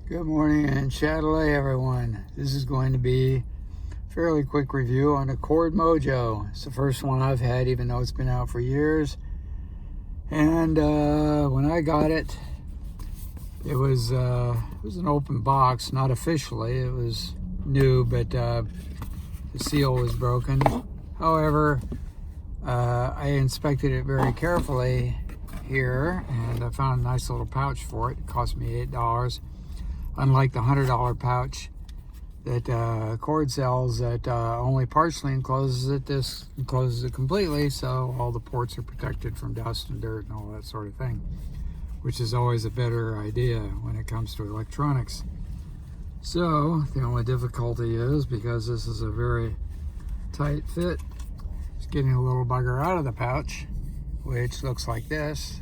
Good morning and Chatelet, everyone. This is going to be a fairly quick review on the Chord Mojo. It's the first one I've had, even though it's been out for years. And when I got it, it was an open box, not officially. It was new, but the seal was broken. However, I inspected it very carefully here, and I found a nice little pouch for it. It cost me $8. Unlike the $100 pouch that Chord sells that only partially encloses it, this encloses it completely, so all the ports are protected from dust and dirt and all that sort of thing, which is always a better idea when it comes to electronics. So the only difficulty is, because this is a very tight fit, it's getting a little bugger out of the pouch, which looks like this,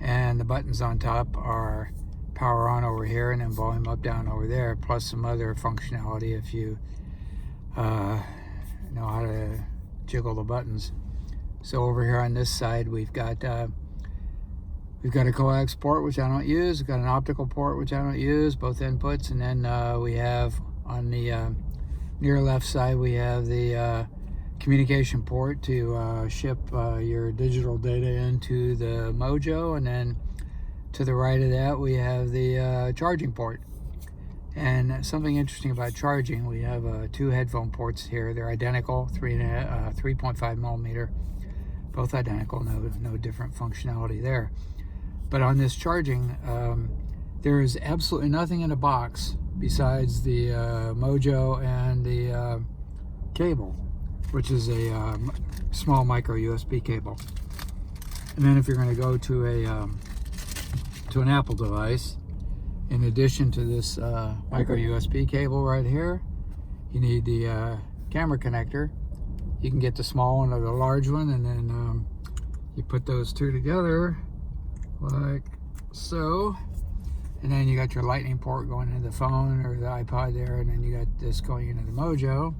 and the buttons on top are power on over here and then volume up down over there, plus some other functionality if you know how to jiggle the buttons. So over here on this side we've got a coax port, which I don't use. We've got an optical port, which I don't use, both inputs, and then we have on the near left side we have the communication port to ship your digital data into the Mojo, and then to the right of that we have the charging port. And something interesting about charging, we have two headphone ports here. They're identical, 3.5 millimeter, both identical, no different functionality there. But on this charging, there is absolutely nothing in the box besides the Mojo and the cable, which is a small micro USB cable. And then if you're going to go to an Apple device, in addition to this micro USB cable right here, you need the camera connector. You can get the small one or the large one, and then you put those two together like so, and then you got your lightning port going into the phone or the iPod there, and then you got this going into the Mojo,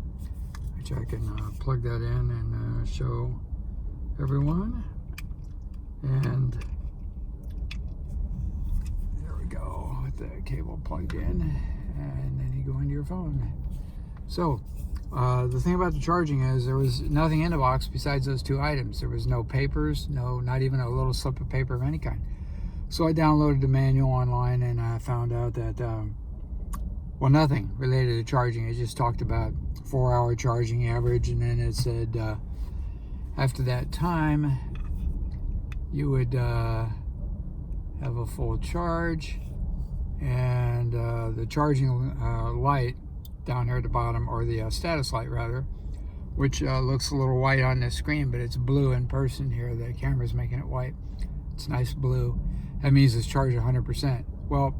which I can plug that in and show everyone. And go with the cable plugged in, and then you go into your phone. So the thing about the charging is there was nothing in the box besides those two items. There was no papers, not even a little slip of paper of any kind. So I downloaded the manual online, and I found out that well, nothing related to charging. It just talked about 4-hour charging average, and then it said after that time you would have a full charge, and the charging light down here at the bottom, or the status light rather, which looks a little white on the screen, but it's blue in person here. The camera's making it white. It's nice blue. That means it's charged 100%. Well,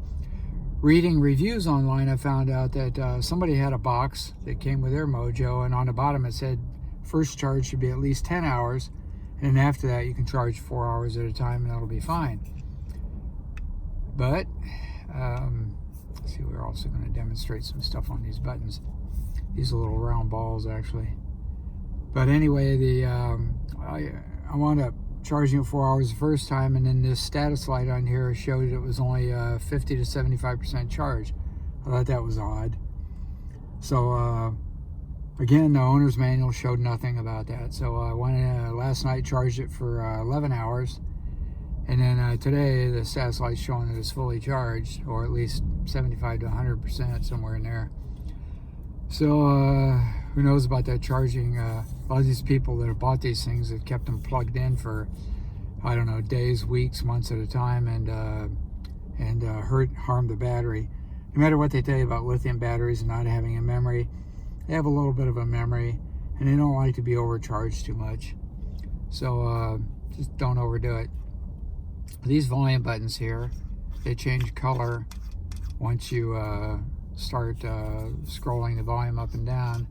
reading reviews online, I found out that somebody had a box that came with their Mojo, and on the bottom it said first charge should be at least 10 hours, and then after that you can charge 4 hours at a time and that'll be fine. But let's see, we're also going to demonstrate some stuff on these buttons. These are little round balls actually. But anyway, I wound up charging it 4 hours the first time, and then this status light on here showed it was only 50 to 75% charge. I thought that was odd. So again, the owner's manual showed nothing about that. So I went in last night, charged it for 11 hours. And then today, the status light's showing that it's fully charged, or at least 75 to 100%, somewhere in there. So who knows about that charging? A lot of these people that have bought these things have kept them plugged in for, I don't know, days, weeks, months at a time, and harm the battery. No matter what they tell you about lithium batteries and not having a memory, they have a little bit of a memory, and they don't like to be overcharged too much. So just don't overdo it. These volume buttons here, they change color once you start scrolling the volume up and down.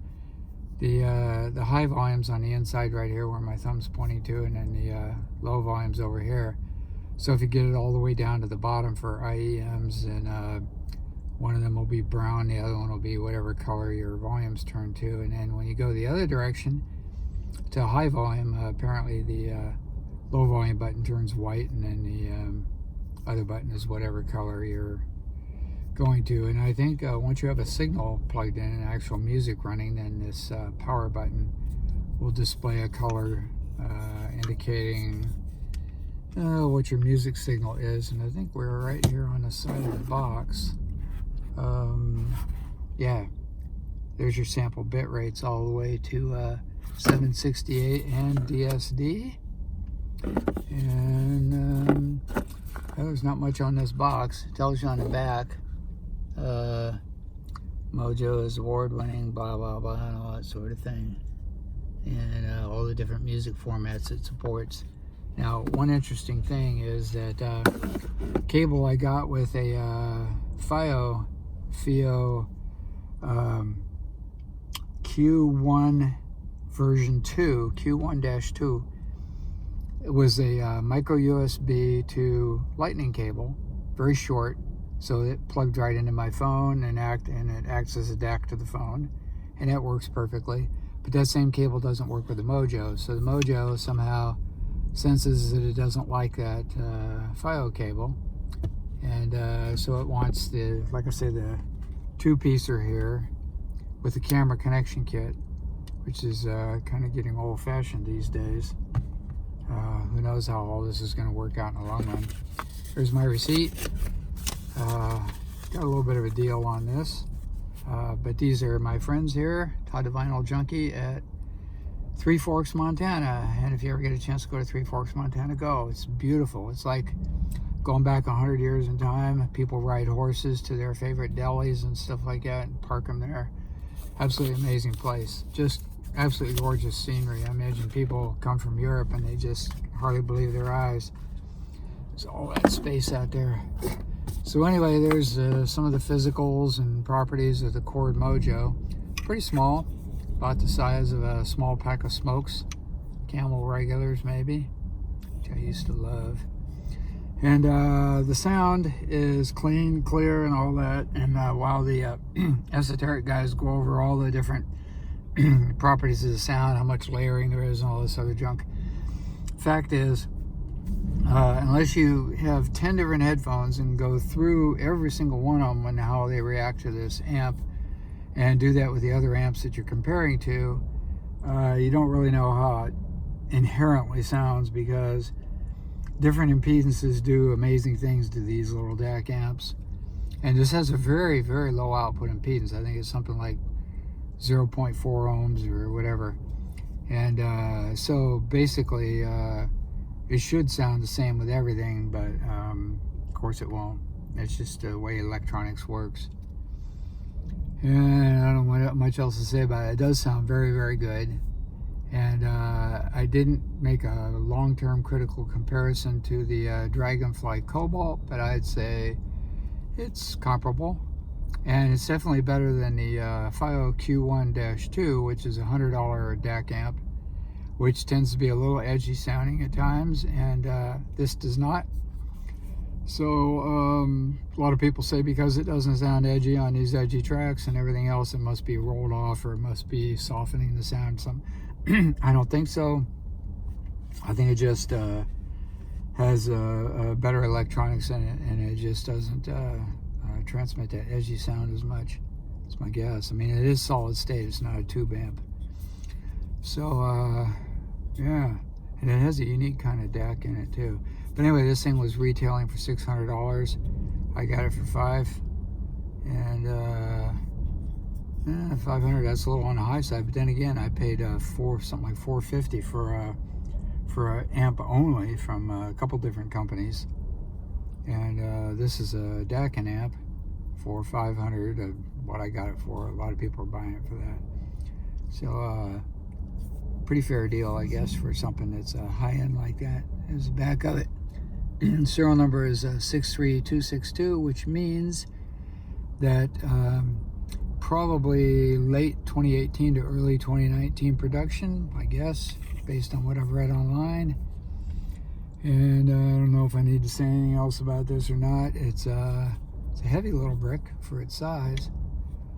The high volume's on the inside right here where my thumb's pointing to, and then the low volume's over here. So if you get it all the way down to the bottom for IEMs, and one of them will be brown, the other one will be whatever color your volume's turned to. And then when you go the other direction to high volume, apparently the low volume button turns white, and then the other button is whatever color your going to. And I think once you have a signal plugged in and actual music running, then this power button will display a color indicating what your music signal is. And I think we're right here on the side of the box. Yeah, there's your sample bit rates all the way to 768 and DSD. And there's not much on this box. It tells you on the back Mojo is award-winning, blah blah blah, and all that sort of thing, and all the different music formats it supports. Now, one interesting thing is that cable I got with a FiO Q1 version 2, Q1-2. It was a micro USB to lightning cable, very short, so it plugged right into my phone and it acts as a DAC to the phone, and it works perfectly. But that same cable doesn't work with the Mojo, so the Mojo somehow senses that it doesn't like that FiO cable, and so it wants the, like I say, the two-piecer here with the camera connection kit, which is kind of getting old-fashioned these days. Who knows how all this is going to work out in the long run. Here's my receipt. Got a little bit of a deal on this, but these are my friends here, Todd the Vinyl Junkie at Three Forks, Montana. And if you ever get a chance to go to Three Forks, Montana, go. It's beautiful. It's like going back 100 years in time. People ride horses to their favorite delis and stuff like that and park them there. Absolutely amazing place. Just absolutely gorgeous scenery. I imagine people come from Europe and they just hardly believe their eyes. There's all that space out there. So anyway, there's some of the physicals and properties of the Chord Mojo. Pretty small, about the size of a small pack of smokes. Camel regulars maybe, which I used to love. And the sound is clean, clear, and all that. And while the esoteric guys go over all the different properties of the sound, how much layering there is and all this other junk, fact is, unless you have 10 different headphones and go through every single one of them and how they react to this amp, and do that with the other amps that you're comparing to, you don't really know how it inherently sounds, because different impedances do amazing things to these little DAC amps. And this has a very, very low output impedance. I think it's something like 0.4 ohms or whatever. And so basically, it should sound the same with everything, but of course it won't. It's just the way electronics works. And I don't know much else to say about it. It does sound very, very good. And I didn't make a long-term critical comparison to the Dragonfly Cobalt, but I'd say it's comparable. And it's definitely better than the FiO Q1-2, which is a $100 DAC amp, which tends to be a little edgy sounding at times, and this does not. So a lot of people say because it doesn't sound edgy on these edgy tracks and everything else, it must be rolled off or it must be softening the sound some. I don't think so. I think it just has better electronics in it, and it just doesn't transmit that edgy sound as much. That's my guess. I mean, it is solid state. It's not a tube amp. So yeah, and it has a unique kind of DAC in it too. But anyway, this thing was retailing for $600. I got it for $500, and $500. That's a little on the high side. But then again, I paid something like $450 for an amp only from a couple different companies. And this is a DAC amp for $500. What I got it for. A lot of people are buying it for that. So pretty fair deal, I guess, for something that's high-end like that. There's the back of it. Serial number is 63262, which means that probably late 2018 to early 2019 production, I guess, based on what I've read online. And I don't know if I need to say anything else about this or not. It's a heavy little brick for its size.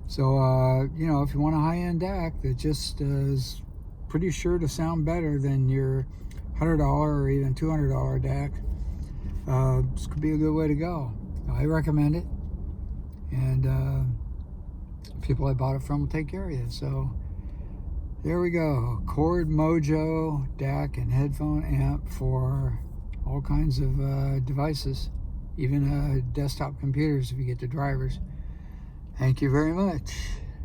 So, you know, if you want a high-end DAC that just is pretty sure to sound better than your $100 or even $200 DAC, this could be a good way to go. I recommend it. and people I bought it from will take care of you. So there we go. Chord Mojo DAC and headphone amp for all kinds of devices, even desktop computers if you get the drivers. Thank you very much.